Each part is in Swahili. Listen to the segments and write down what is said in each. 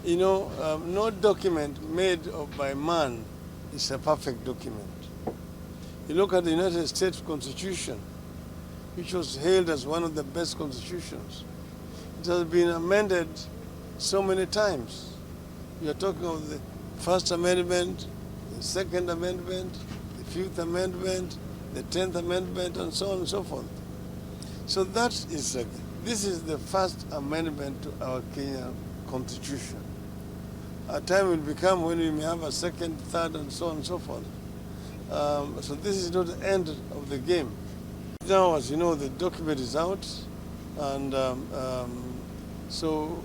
You know, no document made by man is a perfect document. You look at the United States Constitution, which was hailed as one of the best constitutions. It has been amended so many times. You are talking of the First Amendment, the Second Amendment, the Fifth Amendment, the 10th Amendment, and so on and so forth. So that is, this is the first amendment to our Kenya Constitution. A time will become when we may have a second, third, and so on and so forth. So this is not the end of the game. Now, as you know, the document is out, and so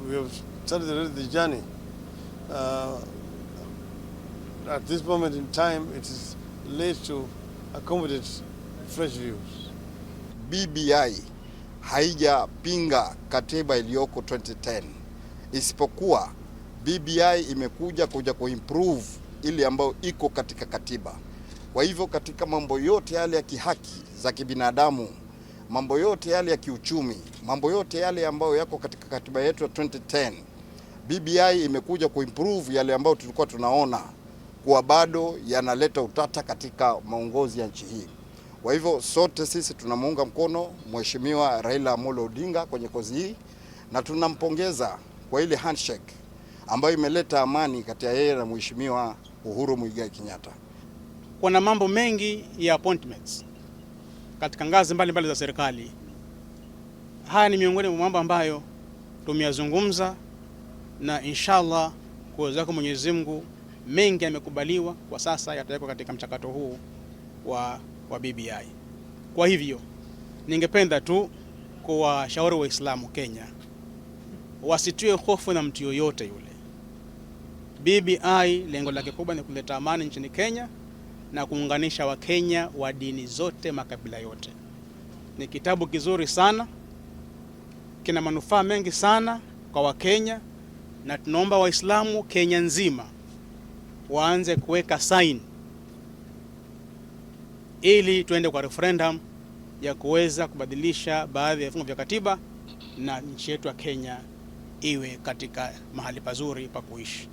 we have started already the journey. At this moment in time, it is late to accommodate fresh views. BBI haijapinga katiba iliyoko 2010, isipokuwa BBI imekuja kuimprove ile ambayo iko katika katiba. Kwa hivyo katika mambo yote yale ya kihaki za kibinadamu, mambo yote yale ya kiuchumi, mambo yote yale ambayo yako katika katiba yetu ya 2010, BBI imekuja kuimprove yale ambayo tulikuwa tunaona kuwa bado yanaleta utata katika maongozi ya nchi hii. Kwa hivyo sote sisi tunamuunga mkono Mheshimiwa Raila Odinga kwenye kozi hii, na tunampongeza kwa ile handshake ambayo imeleta amani kati ya yeye na Mheshimiwa Uhuru Muigai Kenyatta. Kuna mambo mengi ya appointments katika ngazi mbalimbali za serikali. Haya ni miongoni mwa mambo ambayo tumeyazungumza, na inshallah kwa uwezo wake Mwenyezi Mungu mengi yamekubaliwa, kwa sasa yatawekwa katika mchakato huu wa BBI. Kwa hivyo ningependa tu kuwashauri Waislamu Kenya wasitiwe hofu na mtu yoyote yule. BBI lengo lake kubwa ni kuleta amani nchini Kenya na kuunganisha Wakenya wa dini zote, makabila yote. Ni kitabu kizuri sana, kina manufaa mengi sana kwa Wakenya, na tunaomba Waislamu Kenya nzima waanze kuweka sign ili tuende kwa referendum ya kuweza kubadilisha baadhi ya vifungu vya katiba na nchi yetu ya Kenya iwe katika mahali pazuri pa kuishi.